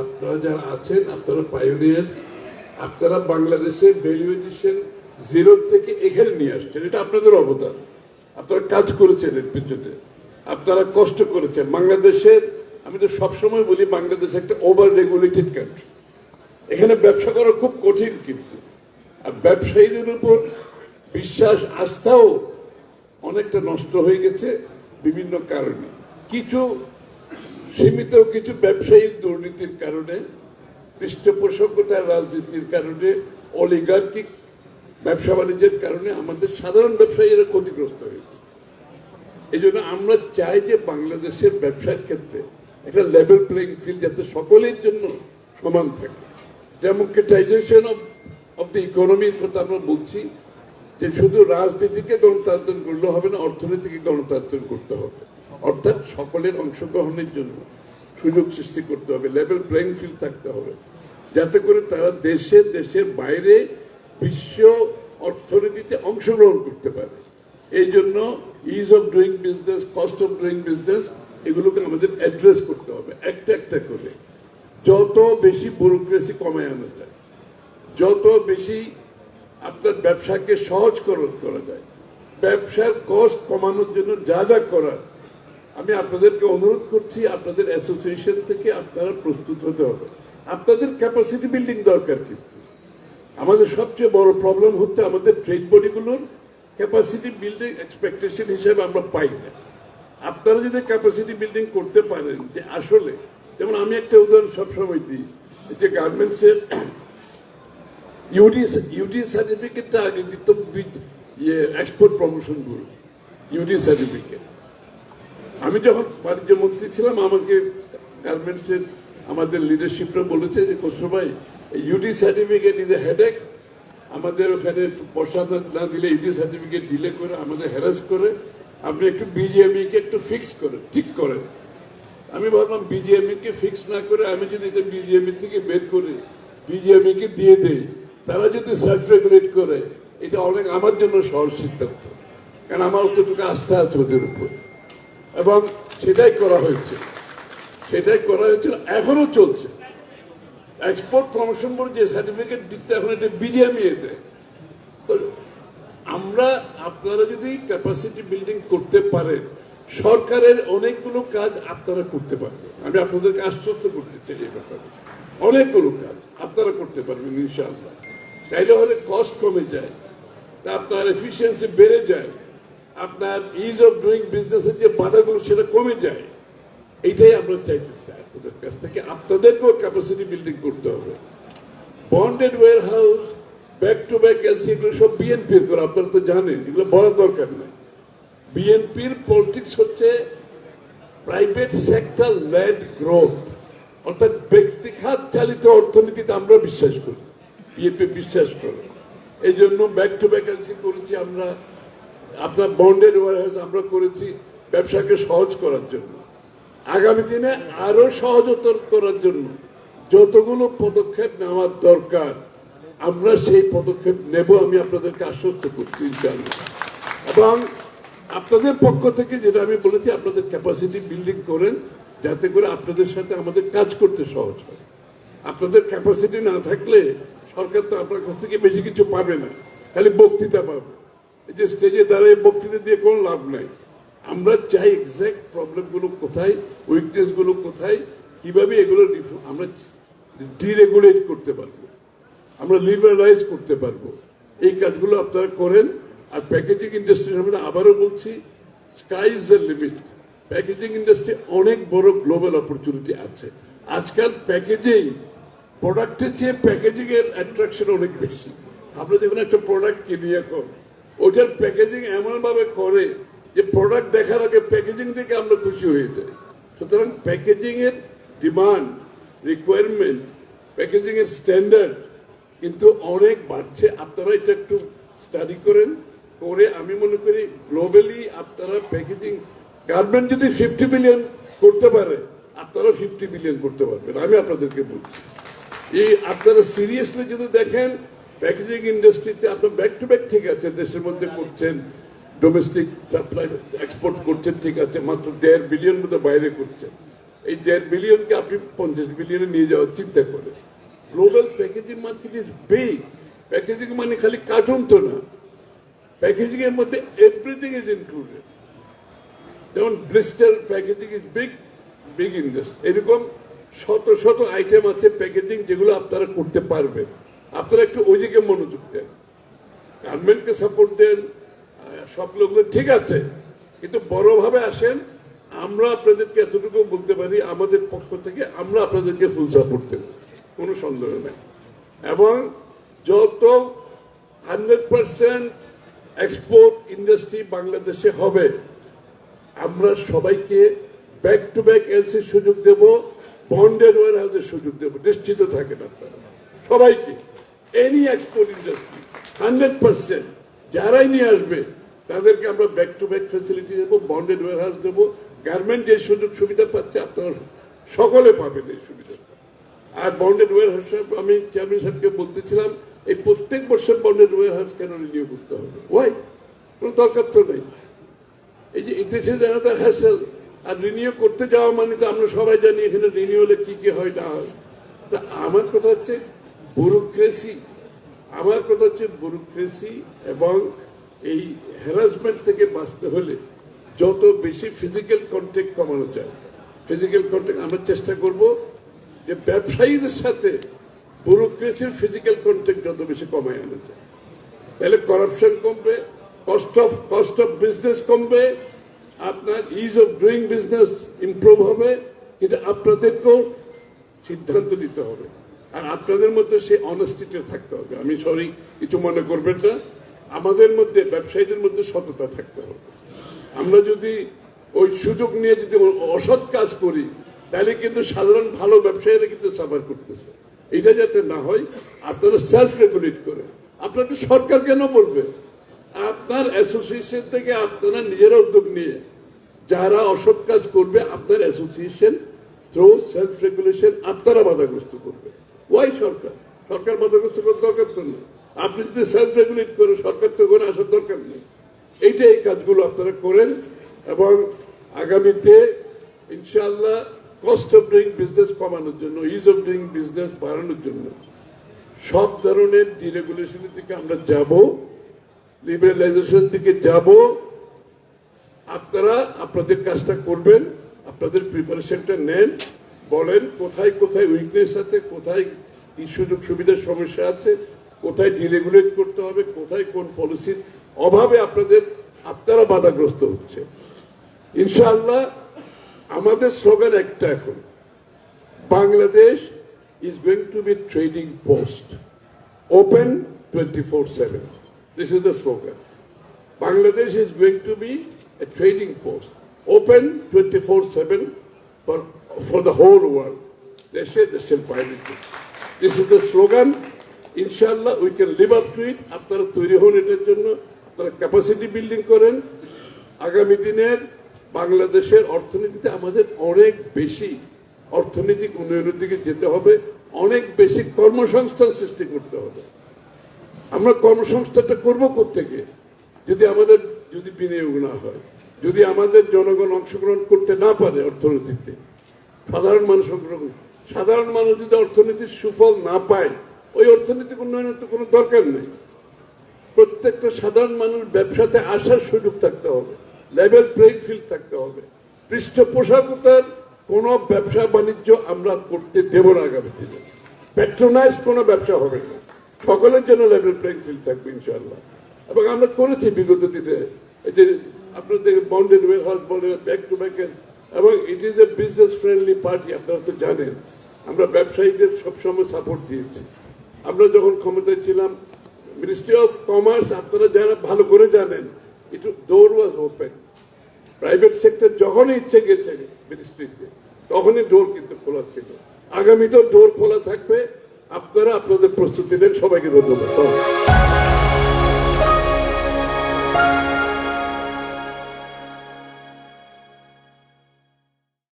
আপনারা যারা আছেন আপনারা পাইওনিয়ার, আপনারা বাংলাদেশের ভ্যালু এডিশন জিরো থেকে এখানে নিয়ে আসছেন, এটা আপনাদের অবদান। আপনারা কাজ করেছেন এর পিছনে, আপনারা কষ্ট করেছেন। বাংলাদেশের, আমি তো সবসময় বলি বাংলাদেশ একটা ওভার রেগুলেটেড কান্ট্রি, এখানে ব্যবসা করা খুব কঠিন, কিন্তু আর ব্যবসায়ীদের উপর বিশ্বাস আস্থাও অনেকটা নষ্ট হয়ে গেছে বিভিন্ন কারণে। কিছু সীমিত কিছু ব্যবসায়িক দুর্নীতির কারণে, পৃষ্ঠপোষকতার রাজনীতির কারণে, অলিগার্কিক ব্যবসা বাণিজ্যের কারণে আমাদের সাধারণ ব্যবসায়ীরা ক্ষতিগ্রস্ত হয়েছে। এই জন্য আমরা চাই যে বাংলাদেশের ব্যবসার ক্ষেত্রে একটা লেভেল প্লেইং ফিল্ড যাতে সকলের জন্য সমান থাকে। ডেমোক্রেটাইজেশন অফ দ্য ইকোনমির কথা আমরা বলছি, যে শুধু রাজনীতিকে গণতান্ত্রিক করলে হবে না, অর্থনীতিকে গণতান্ত্রিক করতে হবে। অর্থাৎ সকলের অংশগ্রহণের জন্য সুযোগ সৃষ্টি করতে হবে, লেভেল প্লেইং ফিল্ড থাকতে হবে, যাতে করে তারা দেশের বাইরে বিশ্ব অর্থনীতিতে অংশগ্রহণ করতে পারে। এই জন্য is of doing business, cost of doing business, এগুলোকে আমাদের অ্যাড্রেস করতে হবে একটা একটা করে। যত বেশি ব্যুরোক্রেসি কমায় আনা যায়, যত বেশি আপনার ব্যবসাকে সহজ করা যায়, ব্যবসার কস্ট কমানোর জন্য যা যা করার, আমি আপনাদেরকে অনুরোধ করছি, আপনাদের অ্যাসোসিয়েশন থেকে আপনারা প্রস্তুত হতে হবে। আপনাদের ক্যাপাসিটি বিল্ডিং দরকার, কিন্তু আমাদের সবচেয়ে বড় প্রবলেম হচ্ছে আমাদের ট্রেড বডিগুলোর ক্যাপাসিটি বিল্ডিং এক্সপেকটেশন হিসেবে আমরা পাই না। আপনারা যদি ক্যাপাসিটি বিল্ডিং করতে পারেন, যে আসলে যেমন আমি একটা উদাহরণ সবসময় দিই, যে গার্মেন্টসের ইউডি সার্টিফিকেটটা আগে দিত export promotion bureau, UD certificate. আমি যখন বাণিজ্য মন্ত্রী ছিলাম, আমাকে গার্মেন্টসের আমাদের লিডারশিপরা বলেছে যে খসরু ভাই, UD certificate is a headache, আমাদের ওখানে পয়সা না দিলে ইউডি সার্টিফিকেট ডিলে করে আমাদের হ্যারাস করে, আপনি একটু বিজিএমই কে একটু ফিক্স করেন, ঠিক করেন। আমি ভাবলাম বিজিএমই কে ফিক্স না করে আমি যদি এটা বিজিএমই থেকে বের করে বিজিএমই কে দিয়ে দেই, তারা যদি সেলফ রেগুলেট করে, এটা অনেক আমার জন্য সহজ সিদ্ধান্ত, কারণ আমার অতটুকু আস্থা আছে ওদের উপর। এবং সেটাই করা হয়েছে, এখনো চলছে। এক্সপোর্ট প্রমোশন বোর্ড যে সার্টিফিকেট দিতে এখন এটা বিজিএমই দেয়। তো আপনারা যদি ক্যাপাসিটি বিল্ডিং করতে পারেন, সরকারের অনেকগুলো কাজ আপনারা করতে পারবেন। আমি আপনাদেরকে আশ্বস্ত করতে চাই এই ব্যাপারে, অনেকগুলো কাজ আপনারা করতে পারবেন ইনশাআল্লাহ। তাইলে হলে কস্ট কমে যায়, আপনার এফিসিয়েন্সি বেড়ে যায়, আপনার ইজ অফ ডুইং বিজনেসের যে বাধাগুলো সেটা কমে যায়। এইটাই আমরা চাইতেছি আপনাদের কাছ থেকে। আপনাদেরকেও ক্যাপাসিটি বিল্ডিং করতে হবে। Bonded warehouse, back to back LC, এগুলো সব বিএনপির করে, আপনারা তো জানেন, এগুলো বলার দরকার নেই। বিএনপির পলিটিক্স হচ্ছে প্রাইভেট সেক্টর লেড গ্রোথ, অর্থাৎ ব্যক্তি খাত চালিত অর্থনীতিতে আমরা বিশ্বাস করি, বিএনপি বিশ্বাস করে। এই জন্য ব্যাক টু ব্যাক এলসি করেছি আমরা, আপনার বন্ডেড ওয়্যার হাউস আমরা করেছি ব্যবসাকে সহজ করার জন্য। আগামী দিনে আরো সহজতর করার জন্য যতগুলো পদক্ষেপ নেওয়ার দরকার আমরা সেই পদক্ষেপ নেব, আমি আপনাদেরকে আশ্বস্ত করছি ইনশাআল্লাহ। এবং আপনাদের পক্ষ থেকে যেটা আমি বলেছি, আপনাদের ক্যাপাসিটি বিল্ডিং করেন, যাতে করে আপনাদের সাথে আমাদের কাজ করতে সহজ হয়। আপনাদের ক্যাপাসিটি না থাকলে সরকার তো আপনার কাছ থেকে বেশি কিছু পাবে না, খালি বক্তৃতা পাবে। এই যে স্টেজে দাঁড়িয়ে বক্তৃতা দিয়ে কোনো লাভ নাই। আমরা চাই এক্সাক্ট প্রবলেমগুলো কোথায়, উইকনেসগুলো কোথায়, কিভাবে এগুলো আমরা ডিরেগুলেট করতে পারবো, আমরা লিবারালাইজ করতে পারবো। এই কাজগুলো আপনারা করেন। আর প্যাকেজিং ইন্ডাস্ট্রির আমরা আবারও বলছি, sky is the limit. Packaging industry অনেক বড় গ্লোবাল অপরচুনিটি আছে। আজকাল প্যাকেজিং প্রোডাক্টের চেয়ে প্যাকেজিং এর অ্যাট্রাকশন অনেক বেশি। আমরা যখন একটা প্রোডাক্ট কিনি এখন, ওটার প্যাকেজিং এমনভাবে করে যে প্রোডাক্ট দেখার আগে প্যাকেজিং থেকে আমরা খুশি হয়ে যাই। সুতরাং প্যাকেজিং এর ডিমান্ড, রিকোয়ারমেন্ট, প্যাকেজিং এর স্ট্যান্ডার্ড কিন্তু অনেক বাড়ছে। আপনারা এটা একটু স্টাডি করেন, করে আমি মনে করি গ্লোবালি আপনারা প্যাকেজিং, গার্মেন্ট যদি 50 বিলিয়ন করতে পারে, আপনারা 50 বিলিয়ন করতে পারবেন, আমি আপনাদেরকে বলছি। এই আপনারা সিরিয়াসলি যদি দেখেন, প্যাকেজিং ইন্ডাস্ট্রিতে আপনার ব্যাক টু ব্যাক ঠিক আছে, দেশের মধ্যে করছেন, ডোমেস্টিক সাপ্লাই এক্সপোর্ট করছেন, ঠিক আছে, মাত্র 1.5 বিলিয়ন মতো বাইরে করছেন। এই 1.5 বিলিয়নকে আপনি 50 বিলিয়নে নিয়ে যাওয়ার চিন্তা করে। Global packaging market is big. Packaging মানে খালি কার্টুন তো না, প্যাকেজিং এর মধ্যে এভরিথিং ইজ ইনক্লুডেড। যেমন blister packaging is big big industry, এরকম শত শত আইটেম আছে প্যাকেজিং যেগুলো আপনারা করতে পারবেন। আপনারা একটু ওইদিকে মনোযোগ দেন, গার্মেন্টকে সাপোর্ট দেন, সব লোকগুলো ঠিক আছে, কিন্তু বড়ভাবে আসেন। আমরা আপনাদেরকে এতটুকু বলতে পারি, আমাদের পক্ষ থেকে আমরা আপনাদেরকে ফুল সাপোর্ট দেব, কোনো সন্দেহ নেই। এবং যত 100% এক্সপোর্ট ইন্ডাস্ট্রি বাংলাদেশে হবে, আমরা সবাইকে ব্যাক টু ব্যাক এলসির সুযোগ দেব, বন্ডেড ওয়ার হাউসের সুযোগ দেব, নিশ্চিত থাকেন আপনারা সবাইকে। এনি এক্সপোর্ট ইন্ডাস্ট্রি 100% যারাই নিয়ে আসবে তাদেরকে আমরা ব্যাক টু ব্যাক ফ্যাসিলিটি দেবো, বন্ডেড ওয়ার হাউস দেবো। গার্মেন্ট যে সুযোগ সুবিধা পাচ্ছে আপনারা সকলে পাবেন এই সুবিধাটা। আর বন্ডেড ওয়ার হাউস, আমি চেয়ারম্যান সাহেবকে বলতেছিলাম, এই প্রত্যেক বছর বন্ডেড ওয়ার হাউস কেন রিনিউ করতে হবে? ওয়াই? কোনো দরকার তো নেই। এই যে ইতিহাসে জানা তার হ্যাসেল, আর রিনিউ করতে যাওয়া মানে তো আমরা সবাই জানি এখানে রিনিউ হলে কি কি হয় না হয়। তা আমার কথা হচ্ছে ব্যুরোক্রেসি, আমার কথা হচ্ছে ব্যুরোক্রেসি এবং এই হ্যারাসমেন্ট থেকে বাঁচতে হলে যত বেশি ফিজিক্যাল কন্ট্যাক্ট কমানো যায়, ফিজিক্যাল কন্ট্যাক্ট আমরা চেষ্টা করব যে ব্যবসায়ীদের সাথে ব্যুরোক্রেসির ফিজিক্যাল কন্ট্যাক্ট যত বেশি কমায় আনা যায়, তাহলে করাপশন কমবে, কস্ট অফ বিজনেস কমবে, আপনার is of doing business improve হবে। কিন্তু আপনাদেরকেও সিদ্ধান্ত নিতে হবে, আর আপনাদের মধ্যে সেই অনেস্টিটা থাকতে হবে। আমি সরি কিছু মনে করবেন না, আমাদের মধ্যে ব্যবসায়ীদের মধ্যে সততা থাকতে হবে। আমরা যদি ওই সুযোগ নিয়ে যদি অসৎ কাজ করি, তাহলে কিন্তু সাধারণ ভালো ব্যবসায়ীরা কিন্তু সাফার করতেছে। এটা যাতে না হয় আপনারা সেলফ রেগুলেট করেন। আপনাদের সরকার কেন বলবে? আপনার অ্যাসোসিয়েশন থেকে আপনারা নিজেরা উদ্যোগ নিয়ে যারা অসৎ কাজ করবে, আপনার অ্যাসোসিয়েশন থ্রু সেলফ রেগুলেশন আপনারা বাধাগ্রস্ত করবে। ওয়াই সরকার? সরকার বাধাগ্রস্ত করার দরকার তো নেই। আপনি যদি সেলফ রেগুলেট করে, সরকার তো করে আসার দরকার নেই। এইটা এই কাজগুলো আপনারা করেন, এবং আগামীতে ইনশাআল্লাহ কস্ট অফ ডুইং বিজনেস কমানোর জন্য, ইজ অফ ডুইং বিজনেস বাড়ানোর জন্য সব ধরনের ডিরেগুলেশনের দিকে আমরা যাব, লিবারালাইজেশন দিকে যাব। আপনারা আপনাদের কাজটা করবেন, আপনাদের প্রিপারেশনটা নেন, বলেন কোথায় কোথায় উইকনেস আছে, কোথায় কি সুযোগ সুবিধার সমস্যা আছে, কোথায় ডিরেগুলেট করতে হবে, কোথায় কোন পলিসির অভাবে আপনারা বাধাগ্রস্ত হচ্ছে। ইনশাআল্লাহ আমাদের স্লোগান একটা এখন, Bangladesh is going to be trading post, open 24/7. This is the slogan. Bangladesh is going to be a trading post, open 24/7 for the whole world. Deshe priority. This is the slogan. Inshallah, we can live up to it. আপনারা তৈরি হন এটার জন্য, আপনারা capacity building করেন। আগামী দিনের বাংলাদেশের অর্থনীতিতে আমাদের অনেক বেশি অর্থনৈতিক উন্নয়নের দিকে যেতে হবে, অনেক বেশি কর্মসংস্থান সৃষ্টি করতে হবে। আমরা কর্মসংস্থানটা করবো কোত্থেকে? যদি বিনিয়োগ না হয়, যদি আমাদের জনগণ অংশগ্রহণ করতে না পারে অর্থনীতিতে, সাধারণ মানুষ যদি অর্থনীতির সুফল না পায়, ওই অর্থনৈতিক উন্নয়নের তো কোনো দরকার নেই। প্রত্যেকটা সাধারণ মানুষ ব্যবসাতে আসার সুযোগ থাকতে হবে, লেভেল প্লেইং ফিল্ড থাকতে হবে। পৃষ্ঠপোষকতার কোনো ব্যবসা বাণিজ্য আমরা করতে দেব না আগামী দিনে। প্যাট্রোনাইজ কোনো ব্যবসা হবে না, সকলের জন্য লেভেল প্লেইং ফিল্ড থাকবে ইনশাআল্লাহ। এবং আমরা করেছি বিগত দিনে, এই যে আপনাদের বন্ডেড ওয়ার হাউস বলে ব্যাক টু ব্যাক, এবং it is a business friendly party. আপনারা তো জানেন আমরা ব্যবসায়ীদের সবসময় সাপোর্ট দিয়েছি। আমরা যখন ক্ষমতায় ছিলাম, মিনিস্ট্রি অফ কমার্স আপনারা যারা ভালো করে জানেন, ইট ডোর ওয়াজ ওপেন। প্রাইভেট সেক্টর যখনই ইচ্ছে গেছে মিনিস্ট্রিতে, তখনই ডোর কিন্তু খোলা ছিল। আগামীতেও ডোর খোলা থাকবে। আপনারা আপনাদের প্রস্তুতি নেন। সবাইকে ধন্যবাদ।